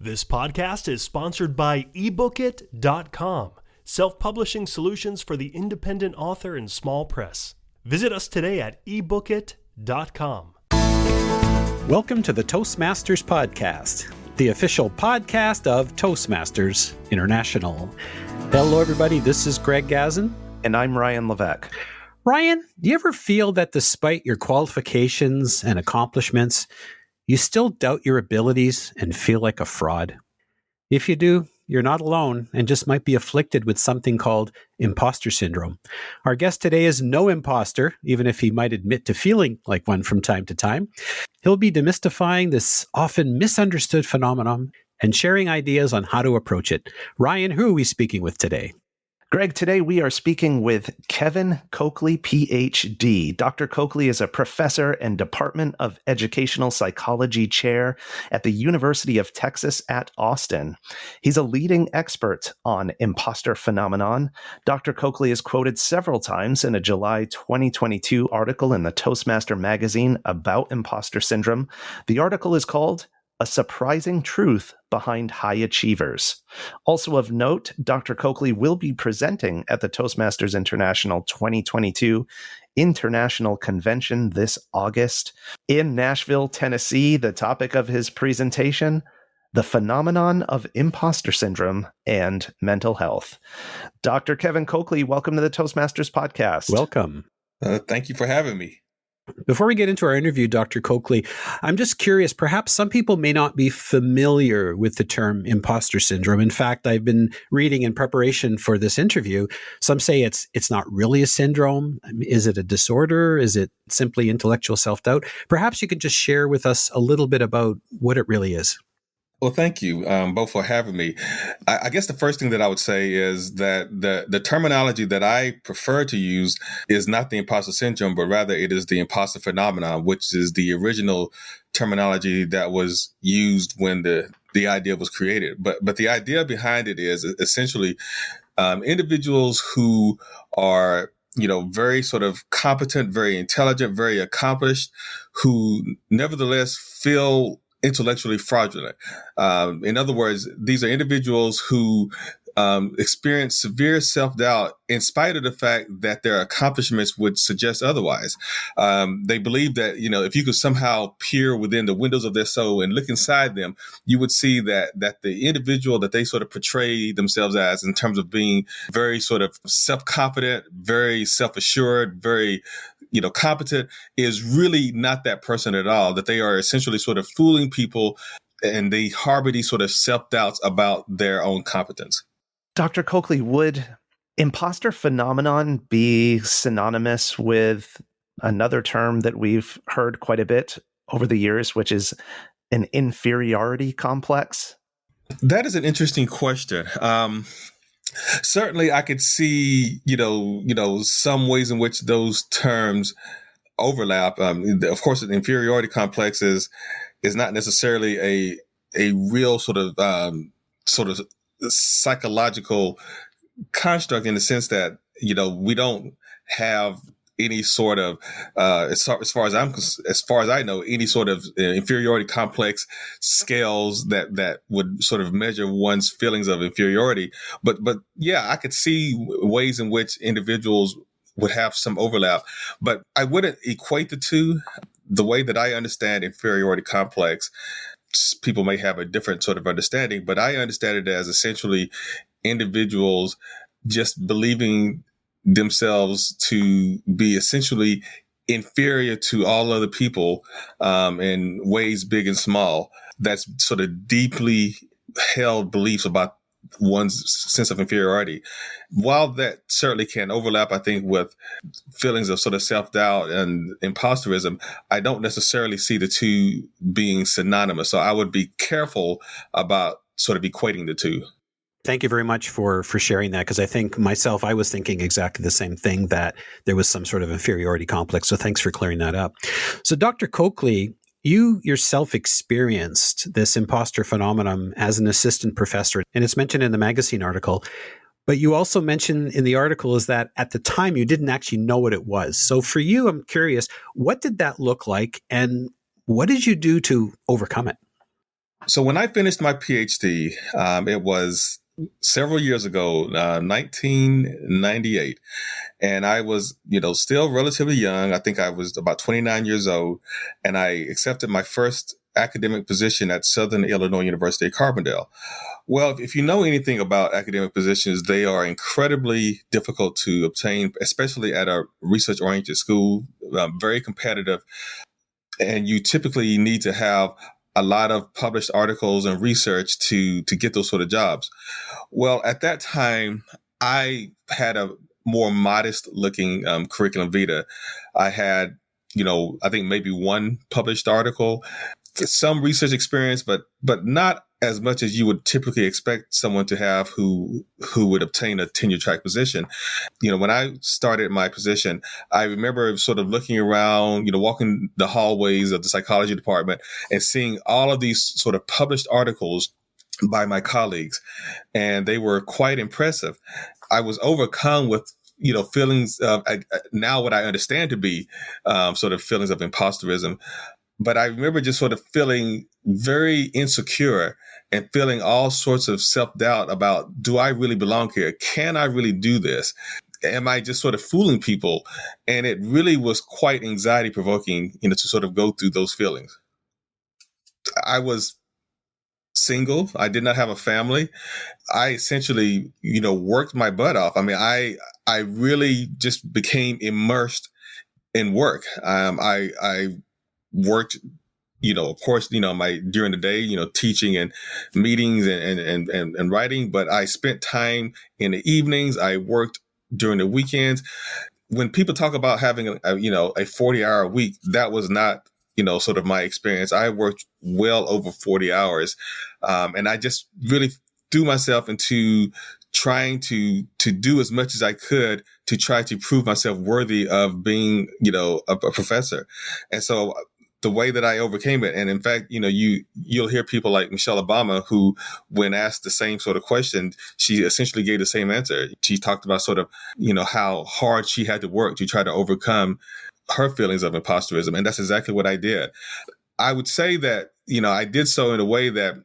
This podcast is sponsored by ebookit.com, self-publishing solutions for the independent author and small press. Visit us today at ebookit.com. Welcome to the Toastmasters Podcast, the official podcast of Toastmasters International. Hello, everybody. This is Greg Gazin. And I'm Ryan Levesque. Ryan, do you ever feel that despite your qualifications and accomplishments, you still doubt your abilities and feel like a fraud? If you do, you're not alone and just might be afflicted with something called imposter syndrome. Our guest today is no imposter, even if he might admit to feeling like one from time to time. He'll be demystifying this often misunderstood phenomenon and sharing ideas on how to approach it. Ryan, who are we speaking with today? Greg, today we are speaking with Kevin Cokley, Ph.D. Dr. Cokley is a professor and Department of Educational Psychology chair at the University of Texas at Austin. He's a leading expert on imposter phenomenon. Dr. Cokley is quoted several times in a July 2022 article in the Toastmaster magazine about imposter syndrome. The article is called A Surprising Truth Behind High Achievers. Also of note, Dr. Cokley will be presenting at the Toastmasters International 2022 International Convention this August in Nashville, Tennessee. The topic of his presentation, the phenomenon of imposter syndrome and mental health. Dr. Kevin Cokley, welcome to the Toastmasters podcast. Welcome. Thank you for having me. Before we get into our interview, Dr. Cokley, I'm just curious, perhaps some people may not be familiar with the term imposter syndrome. In fact, I've been reading in preparation for this interview. Some say it's not really a syndrome. Is it a disorder? Is it simply intellectual self-doubt? Perhaps you could just share with us a little bit about what it really is. Well, thank you both for having me. I guess the first thing that I would say is that the terminology that I prefer to use is not the imposter syndrome, but rather it is the imposter phenomenon, which is the original terminology that was used when the idea was created. But the idea behind it is essentially individuals who are very sort of competent, very intelligent, very accomplished, who nevertheless feel intellectually fraudulent. In other words, these are individuals who experience severe self-doubt in spite of the fact that their accomplishments would suggest otherwise. They believe that, if you could somehow peer within the windows of their soul and look inside them, you would see that the individual that they sort of portray themselves as in terms of being very sort of self-confident, very self-assured, very competent is really not that person at all, that they are essentially sort of fooling people and they harbor these sort of self-doubts about their own competence. Dr. Cokley, would imposter phenomenon be synonymous with another term that we've heard quite a bit over the years, which is an inferiority complex? That is an interesting question. Certainly, I could see, some ways in which those terms overlap. Of course, the inferiority complex is not necessarily a real sort of psychological construct in the sense that we don't have any sort of as far as I know, any sort of inferiority complex scales that would sort of measure one's feelings of inferiority. But yeah, I could see ways in which individuals would have some overlap, but I wouldn't equate the two. The way that I understand inferiority complex, people may have a different sort of understanding, but I understand it as essentially individuals just believing themselves to be essentially inferior to all other people in ways big and small. That's sort of deeply held beliefs about one's sense of inferiority. While that certainly can overlap, I think, with feelings of sort of self-doubt and imposterism, I don't necessarily see the two being synonymous. So I would be careful about sort of equating the two. Thank you very much for sharing that, because I think myself, I was thinking exactly the same thing, that there was some sort of inferiority complex. So thanks for clearing that up. So Dr. Cokley, you yourself experienced this imposter phenomenon as an assistant professor, and it's mentioned in the magazine article. But you also mentioned in the article is that at the time you didn't actually know what it was. So for you, I'm curious, what did that look like and what did you do to overcome it? So when I finished my PhD, it was several years ago, 1998. And I was, still relatively young. I think I was about 29 years old. And I accepted my first academic position at Southern Illinois University at Carbondale. Well, if you know anything about academic positions, they are incredibly difficult to obtain, especially at a research-oriented school, very competitive. And you typically need to have a lot of published articles and research to get those sort of jobs. Well, at that time, I had a more modest looking curriculum vitae. I had, I think maybe one published article, some research experience, but not as much as you would typically expect someone to have who would obtain a tenure track position. When I started my position, I remember sort of looking around, walking the hallways of the psychology department and seeing all of these sort of published articles by my colleagues, and they were quite impressive. I was overcome with feelings of now what I understand to be sort of feelings of imposterism. But I remember just sort of feeling very insecure and feeling all sorts of self-doubt about, do I really belong here? Can I really do this? Am I just sort of fooling people? And it really was quite anxiety provoking, to sort of go through those feelings. I was single. I did not have a family. I essentially, worked my butt off. I mean, I really just became immersed in work. I worked, of course, during the day, teaching and meetings and writing, but I spent time in the evenings. I worked during the weekends. When people talk about having a 40-hour week, that was not, sort of my experience. I worked well over 40 hours. And I just really threw myself into trying to do as much as I could to try to prove myself worthy of being, a professor. And so the way that I overcame it, and in fact, you'll hear people like Michelle Obama, who, when asked the same sort of question, she essentially gave the same answer. She talked about sort of, how hard she had to work to try to overcome her feelings of imposterism. And that's exactly what I did. I would say that, I did so in a way that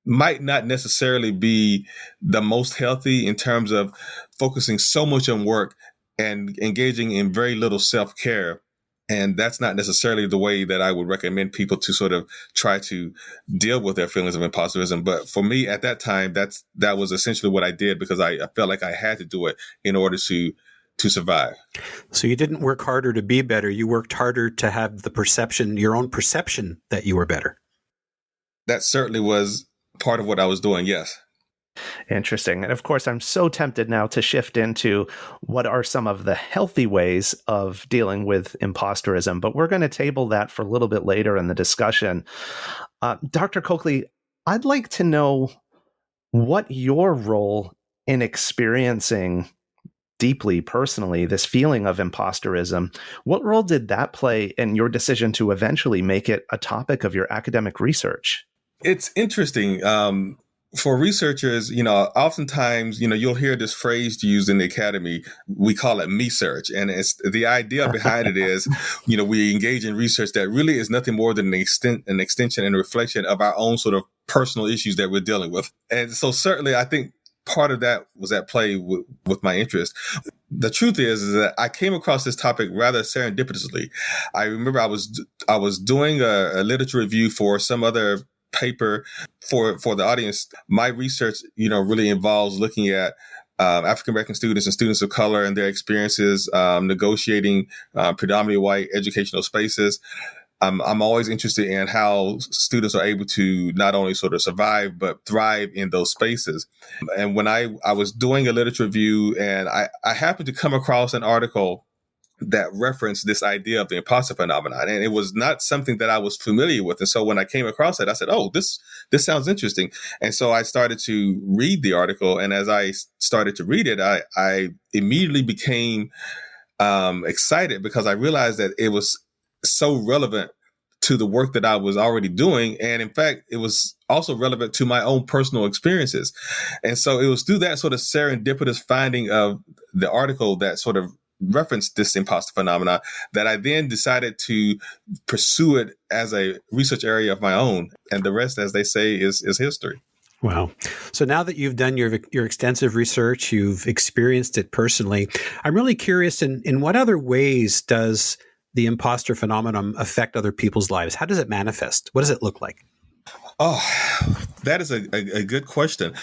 might not necessarily be the most healthy in terms of focusing so much on work and engaging in very little self-care. And that's not necessarily the way that I would recommend people to sort of try to deal with their feelings of imposterism. But for me at that time, that was essentially what I did, because I felt like I had to do it in order to survive. So you didn't work harder to be better. You worked harder to have the perception, your own perception, that you were better. That certainly was part of what I was doing. Yes. Interesting. And of course, I'm so tempted now to shift into what are some of the healthy ways of dealing with imposterism, but we're going to table that for a little bit later in the discussion. Dr. Cokley, I'd like to know what your role in experiencing deeply, personally, this feeling of imposterism, what role did that play in your decision to eventually make it a topic of your academic research? It's interesting. For researchers, oftentimes, you'll hear this phrase used in the academy. We call it me search. And it's the idea behind it is, we engage in research that really is nothing more than an extension and a reflection of our own sort of personal issues that we're dealing with. And so certainly, I think part of that was at play with my interest. The truth is that I came across this topic rather serendipitously. I remember I was doing a literature review for some other paper for the audience. My research, really involves looking at African American students and students of color and their experiences negotiating predominantly white educational spaces. I'm always interested in how students are able to not only sort of survive, but thrive in those spaces. And when I was doing a literature review, and I happened to come across an article that referenced this idea of the imposter phenomenon. And it was not something that I was familiar with. And so when I came across it, I said, oh, this sounds interesting. And so I started to read the article. And as I started to read it, I immediately became excited, because I realized that it was so relevant to the work that I was already doing. And in fact, it was also relevant to my own personal experiences. And so it was through that sort of serendipitous finding of the article that sort of referenced this imposter phenomena that I then decided to pursue it as a research area of my own. And the rest, as they say, is history. Wow. So now that you've done your extensive research, you've experienced it personally, I'm really curious in what other ways does the imposter phenomenon affect other people's lives? How does it manifest? What does it look like? Oh, that is a good question.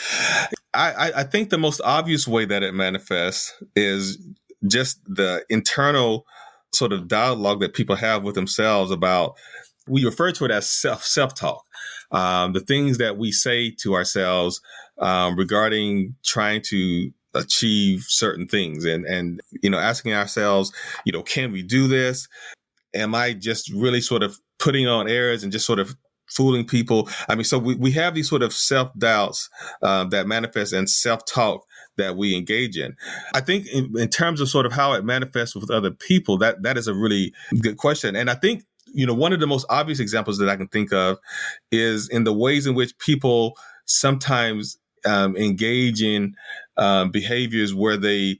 I think the most obvious way that it manifests is just the internal sort of dialogue that people have with themselves about, we refer to it as self-talk. The things that we say to ourselves regarding trying to achieve certain things and asking ourselves, can we do this? Am I just really sort of putting on airs and just sort of fooling people? I mean, so we have these sort of self-doubts that manifest and self-talk that we engage in. I think in terms of sort of how it manifests with other people, that is a really good question. And I think, one of the most obvious examples that I can think of is in the ways in which people sometimes engage in behaviors where they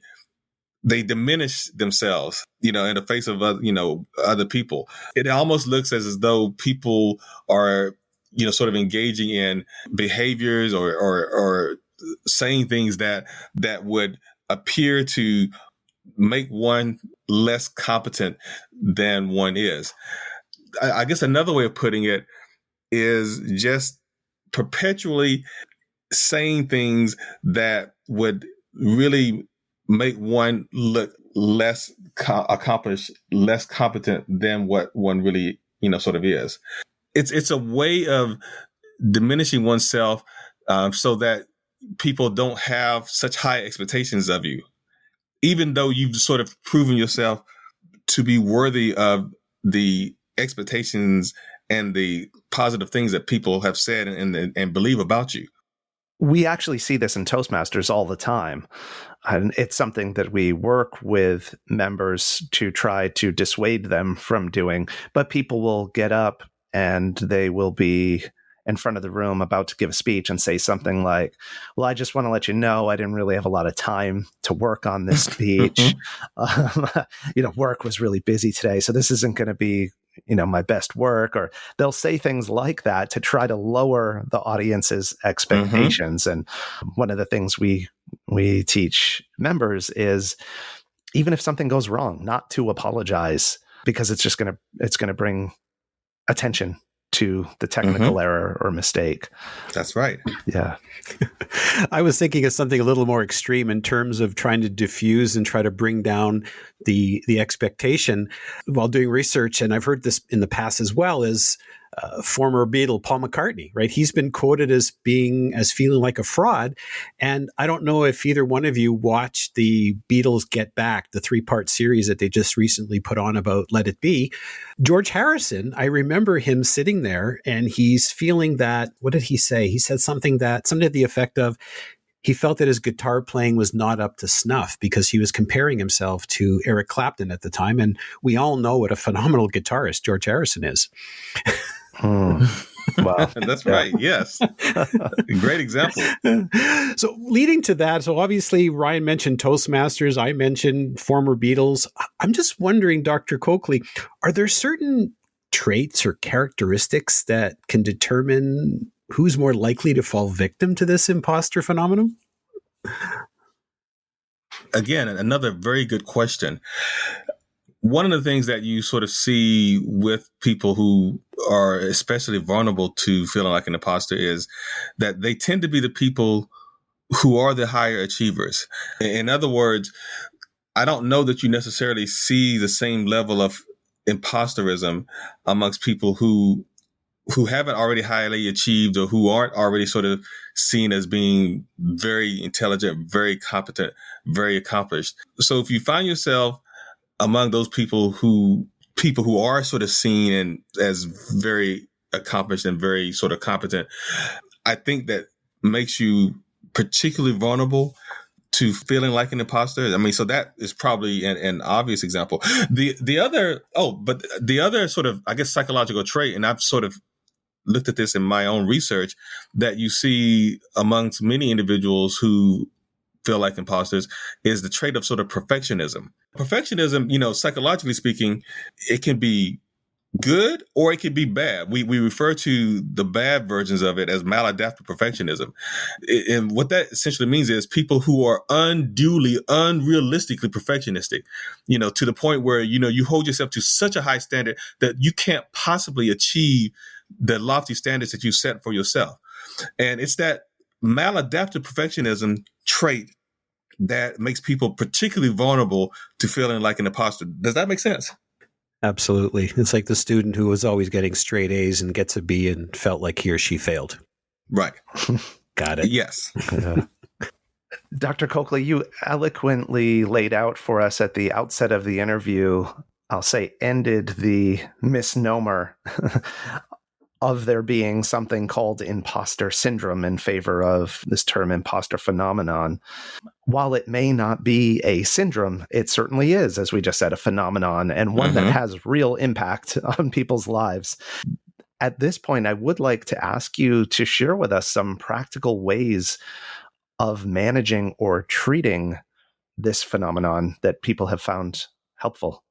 diminish themselves, in the face of other people. It almost looks as though people are, sort of engaging in behaviors or saying things that would appear to make one less competent than one is. I guess another way of putting it is just perpetually saying things that would really make one look less accomplished, less competent than what one really, sort of is. It's a way of diminishing oneself so that people don't have such high expectations of you, even though you've sort of proven yourself to be worthy of the expectations and the positive things that people have said and believe about you. We actually see this in Toastmasters all the time. And it's something that we work with members to try to dissuade them from doing. But people will get up and they will be in front of the room about to give a speech and say something like, well, I just want to let you know I didn't really have a lot of time to work on this speech. Work was really busy today, so this isn't going to be my best work. Or they'll say things like that to try to lower the audience's expectations. And one of the things we teach members is, even if something goes wrong, not to apologize, because it's just going to bring attention to the technical error or mistake. That's right. Yeah. I was thinking of something a little more extreme in terms of trying to diffuse and try to bring down the expectation while doing research. And I've heard this in the past as well, is former Beatle Paul McCartney, right? He's been quoted as feeling like a fraud. And I don't know if either one of you watched the Beatles Get Back, the 3-part series that they just recently put on about Let It Be. George Harrison, I remember him sitting there and he's feeling that, what did he say? He said something to the effect of, he felt that his guitar playing was not up to snuff because he was comparing himself to Eric Clapton at the time. And we all know what a phenomenal guitarist George Harrison is. Wow. That's right. Yes. Great example. So leading to that, so obviously Ryan mentioned Toastmasters. I mentioned former Beatles. I'm just wondering, Dr. Cokley, are there certain traits or characteristics that can determine who's more likely to fall victim to this imposter phenomenon? Again, another very good question. One of the things that you sort of see with people who are especially vulnerable to feeling like an imposter is that they tend to be the people who are the higher achievers. In other words, I don't know that you necessarily see the same level of imposterism amongst people who haven't already highly achieved or who aren't already sort of seen as being very intelligent, very competent, very accomplished. So if you find yourself among those people who are sort of seen as very accomplished and very sort of competent, I think that makes you particularly vulnerable to feeling like an imposter. I mean, so that is probably an obvious example. The other sort of, I guess, psychological trait, and I've sort of looked at this in my own research, that you see amongst many individuals who feel like imposters is the trait of sort of perfectionism. Perfectionism, psychologically speaking, it can be good or it can be bad. We refer to the bad versions of it as maladaptive perfectionism. And what that essentially means is people who are unduly, unrealistically perfectionistic, to the point where, you hold yourself to such a high standard that you can't possibly achieve the lofty standards that you set for yourself. And it's that maladaptive perfectionism trait that makes people particularly vulnerable to feeling like an imposter. Does that make sense? Absolutely. It's like the student who was always getting straight A's and gets a B and felt like he or she failed. Right. Got it. Yes. Dr. Cokley, you eloquently laid out for us at the outset of the interview, I'll say, ended the misnomer of there being something called imposter syndrome in favor of this term imposter phenomenon. While it may not be a syndrome, it certainly is, as we just said, a phenomenon, and one that has real impact on people's lives. At this point, I would like to ask you to share with us some practical ways of managing or treating this phenomenon that people have found helpful.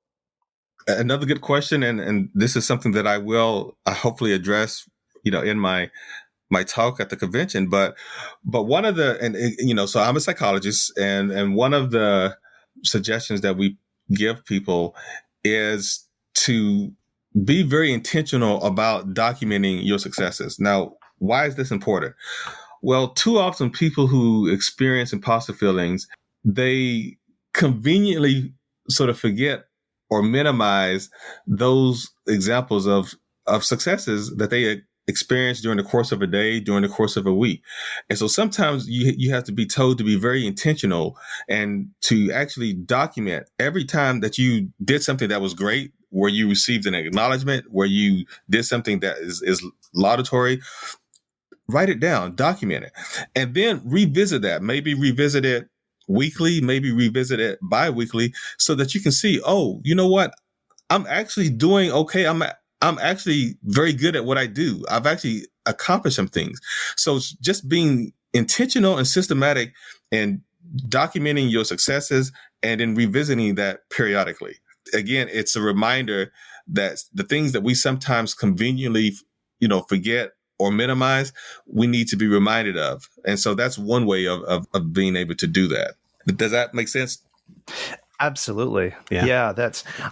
Another good question, and this is something that I will hopefully address, in my talk at the convention. But one of the, so I'm a psychologist, and one of the suggestions that we give people is to be very intentional about documenting your successes. Now, why is this important? Well, too often people who experience imposter feelings, they conveniently sort of forget or minimize those examples of successes that they experience during the course of a day, during the course of a week. And so sometimes you have to be told to be very intentional and to actually document every time that you did something that was great, where you received an acknowledgement, where you did something that is laudatory. Write it down, document it, and then revisit that. Maybe revisit it weekly, maybe revisit it bi-weekly, so that you can see, oh, you know what? I'm actually doing okay. I'm actually very good at what I do. I've actually accomplished some things. So just being intentional and systematic and documenting your successes and then revisiting that periodically. Again, it's a reminder that the things that we sometimes conveniently, forget or minimize, we need to be reminded of. And so that's one way of being able to do that. Does that make sense? Absolutely. Yeah,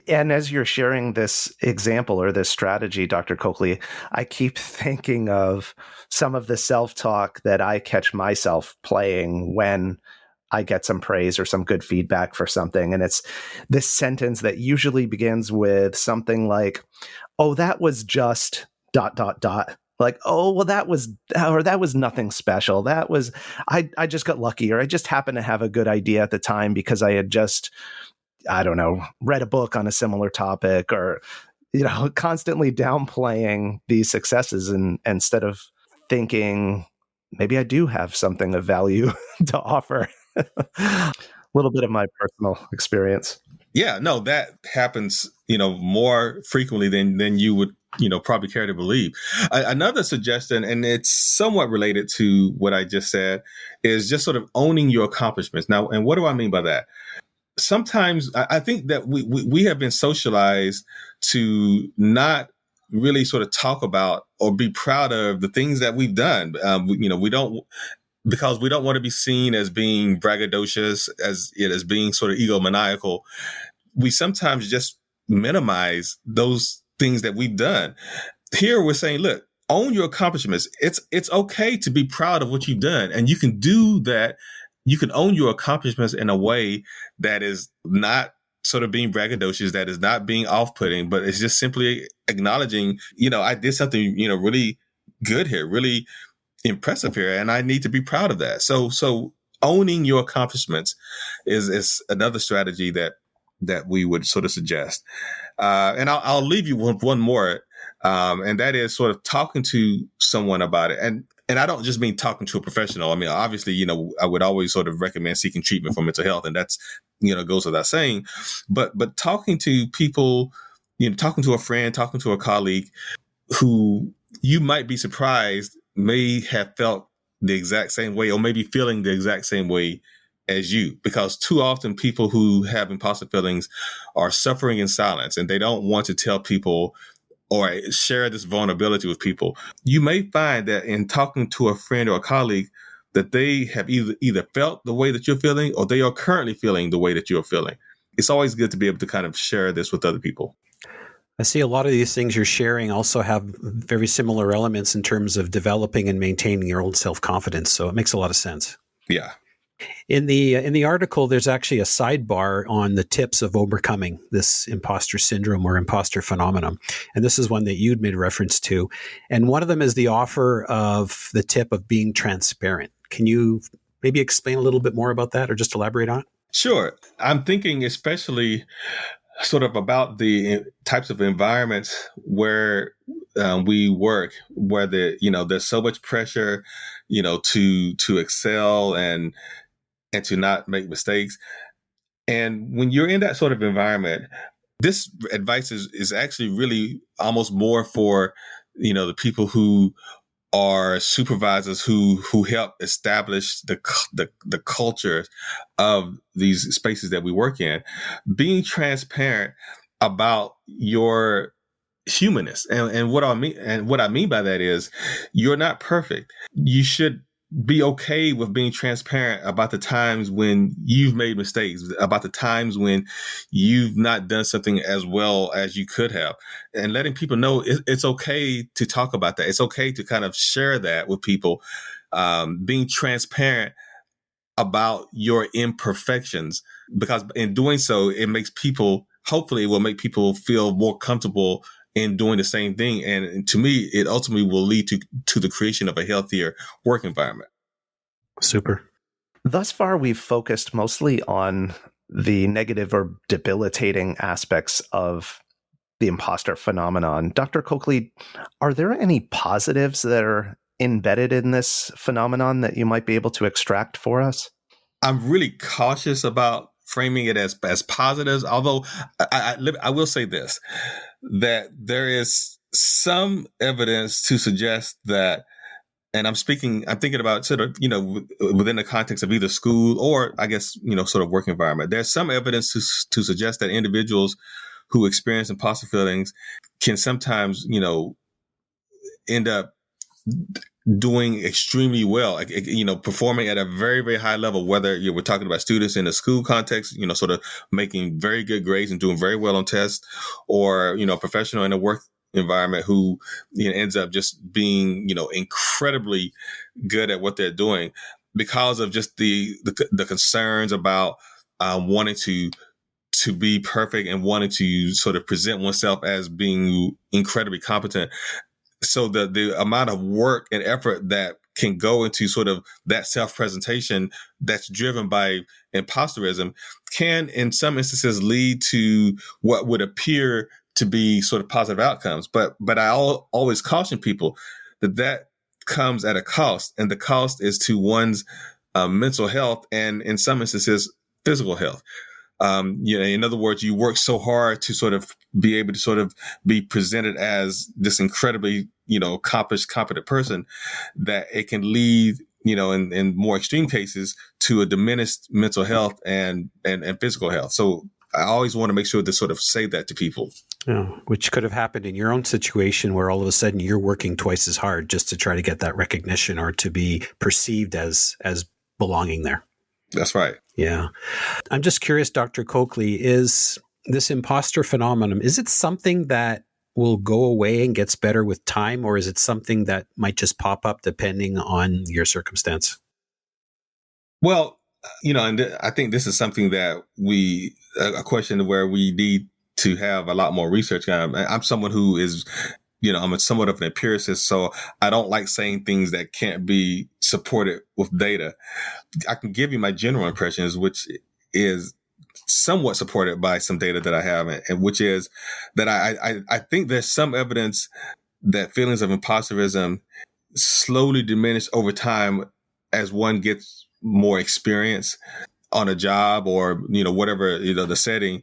and as you're sharing this example or this strategy, Dr. Cokley, I keep thinking of some of the self-talk that I catch myself playing when I get some praise or some good feedback for something. And it's this sentence that usually begins with something like, oh, that was just ... Like, oh, well, that was nothing special. That was, I just got lucky, or I just happened to have a good idea at the time because I had just, I don't know, read a book on a similar topic, or, constantly downplaying these successes and instead of thinking, maybe I do have something of value to offer. A little bit of my personal experience. Yeah, no, that happens, more frequently than you would, probably care to believe. Another suggestion, and it's somewhat related to what I just said, is just sort of owning your accomplishments. Now, and what do I mean by that? Sometimes I think that we have been socialized to not really sort of talk about or be proud of the things that we've done. We don't, because we don't want to be seen as being braggadocious, as being sort of egomaniacal. We sometimes just minimize those things that we've done. Here we're saying, look, own your accomplishments. It's okay to be proud of what you've done. And you can do that. You can own your accomplishments in a way that is not sort of being braggadocious, that is not being off-putting, but it's just simply acknowledging, I did something, really good here, really impressive here, and I need to be proud of that. So owning your accomplishments is another strategy that we would sort of suggest. And I'll leave you with one more, and that is sort of talking to someone about it. And I don't just mean talking to a professional. I mean, obviously, I would always sort of recommend seeking treatment for mental health, and that's, goes without saying. But talking to people, talking to a friend, talking to a colleague who you might be surprised may have felt the exact same way, or maybe feeling the exact same way as you, because too often people who have imposter feelings are suffering in silence and they don't want to tell people or share this vulnerability with people. You may find that in talking to a friend or a colleague that they have either felt the way that you're feeling or they are currently feeling the way that you're feeling. It's always good to be able to kind of share this with other people. I see a lot of these things you're sharing also have very similar elements in terms of developing and maintaining your own self-confidence. So it makes a lot of sense. Yeah. In the article, there's actually a sidebar on the tips of overcoming this imposter syndrome or imposter phenomenon. And this is one that you'd made reference to. And one of them is the offer of the tip of being transparent. Can you maybe explain a little bit more about that or just elaborate on it? Sure. I'm thinking especially sort of about the types of environments where we work, where there's so much pressure, to excel and to not make mistakes. And when you're in that sort of environment, this advice is actually really almost more for, the people who are supervisors who help establish the culture of these spaces that we work in. Being transparent about your humanness, and what I mean by that is you're not perfect. You should be okay with being transparent about the times when you've made mistakes, about the times when you've not done something as well as you could have, and letting people know it's okay to talk about that. It's okay to kind of share that with people. Being transparent about your imperfections, because in doing so, hopefully it will make people feel more comfortable in doing the same thing. And to me, it ultimately will lead to the creation of a healthier work environment. Super. Thus far, we've focused mostly on the negative or debilitating aspects of the imposter phenomenon. Dr. Cokley, are there any positives that are embedded in this phenomenon that you might be able to extract for us? I'm really cautious about framing it as positives, although I will say this, that there is some evidence to suggest that, and I'm thinking about sort of, within the context of either school or I guess, sort of work environment, there's some evidence to suggest that individuals who experience imposter feelings can sometimes, end up doing extremely well, performing at a very, very high level, whether we're talking about students in a school context, sort of making very good grades and doing very well on tests, or, a professional in a work environment who ends up just being, incredibly good at what they're doing because of just the concerns about wanting to be perfect and wanting to sort of present oneself as being incredibly competent. So the amount of work and effort that can go into sort of that self-presentation that's driven by imposterism can, in some instances, lead to what would appear to be sort of positive outcomes. But I always caution people that comes at a cost, and the cost is to one's mental health and, in some instances, physical health. In other words, you work so hard to sort of be able to sort of be presented as this incredibly, accomplished, competent person, that it can lead, in more extreme cases, to a diminished mental health and physical health. So I always want to make sure to sort of say that to people. Yeah, which could have happened in your own situation where all of a sudden you're working twice as hard just to try to get that recognition or to be perceived as belonging there. That's right. Yeah. I'm just curious, Dr. Cokley, is this imposter phenomenon, is it something that will go away and gets better with time, or is it something that might just pop up depending on your circumstance? Well, and I think this is something that a question where we need to have a lot more research on. I'm someone who is, I'm somewhat of an empiricist, so I don't like saying things that can't be supported with data. I can give you my general impressions, which is somewhat supported by some data that I have, and which is that I think there's some evidence that feelings of imposterism slowly diminish over time as one gets more experience on a job or, whatever, the setting,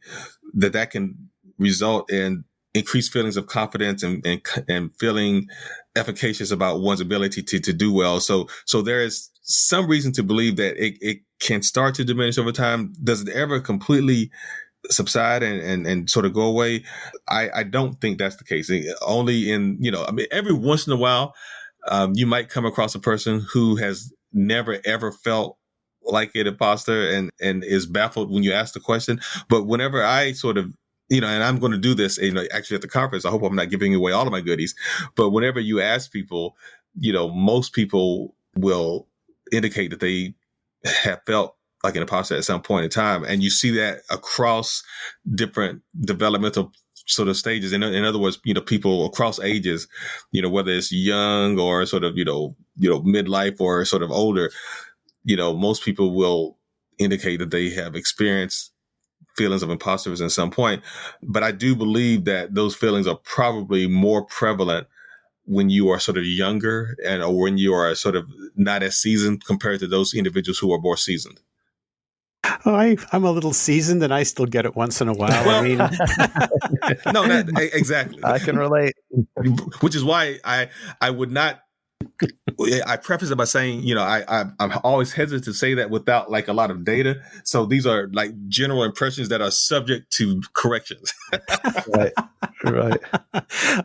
that can result in increased feelings of confidence and feeling efficacious about one's ability to do well. So there is some reason to believe that it can start to diminish over time. Does it ever completely subside and sort of go away? I don't think that's the case. Only in, every once in a while, you might come across a person who has never ever felt like an imposter and is baffled when you ask the question. But whenever I sort of, and I'm going to do this, actually at the conference, I hope I'm not giving away all of my goodies, but whenever you ask people, most people will indicate that they have felt like an imposter at some point in time. And you see that across different developmental sort of stages. In other words, people across ages, whether it's young or sort of, midlife or sort of older, most people will indicate that they have experienced feelings of imposters at some point. But I do believe that those feelings are probably more prevalent when you are sort of younger or when you are sort of not as seasoned compared to those individuals who are more seasoned. Oh, I'm a little seasoned and I still get it once in a while. Well, no, not exactly. I can relate. Which is why I would not. I preface it by saying, I'm always hesitant to say that without like a lot of data. So these are like general impressions that are subject to corrections. Right.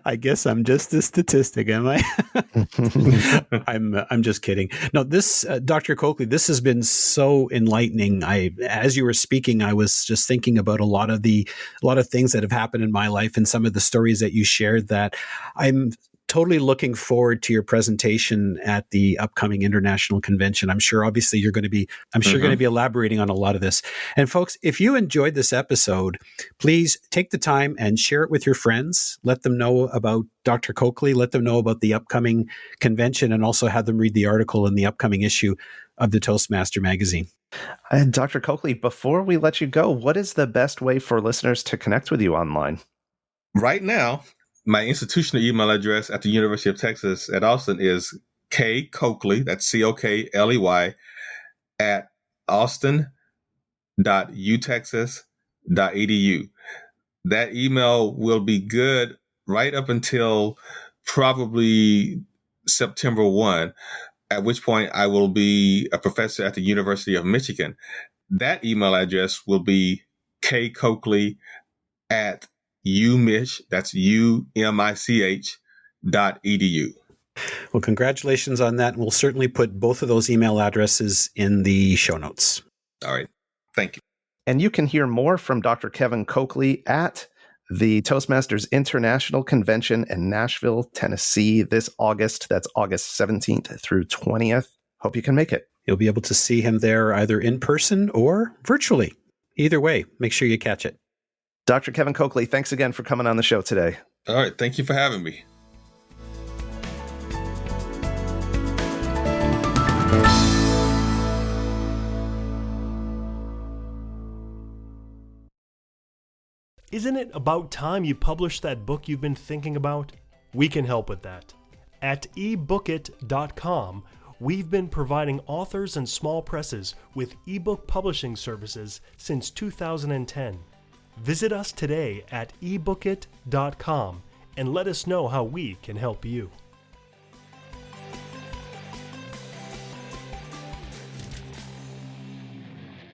I guess I'm just a statistic, am I? I'm just kidding. No, this Dr. Cokley, this has been so enlightening. As you were speaking, I was just thinking about a lot of things that have happened in my life and some of the stories that you shared that I'm totally looking forward to your presentation at the upcoming international convention. I'm sure obviously you're going to be elaborating on a lot of this. And folks, if you enjoyed this episode, please take the time and share it with your friends. Let them know about Dr. Cokley, let them know about the upcoming convention, and also have them read the article in the upcoming issue of the Toastmaster magazine. And Dr. Cokley, before we let you go, what is the best way for listeners to connect with you online? Right now, my institutional email address at the University of Texas at Austin is kcokley, that's Cokley, at austin.utexas.edu. That email will be good right up until probably September 1, at which point I will be a professor at the University of Michigan. That email address will be kcokley at UMich, that's UMICH.edu. Well, congratulations on that. And we'll certainly put both of those email addresses in the show notes. All right. Thank you. And you can hear more from Dr. Kevin Cokley at the Toastmasters International Convention in Nashville, Tennessee this August. That's August 17th through 20th. Hope you can make it. You'll be able to see him there either in person or virtually. Either way, make sure you catch it. Dr. Kevin Cokley, thanks again for coming on the show today. All right. Thank you for having me. Isn't it about time you published that book you've been thinking about? We can help with that. At ebookit.com, we've been providing authors and small presses with ebook publishing services since 2010. Visit us today at ebookit.com and let us know how we can help you.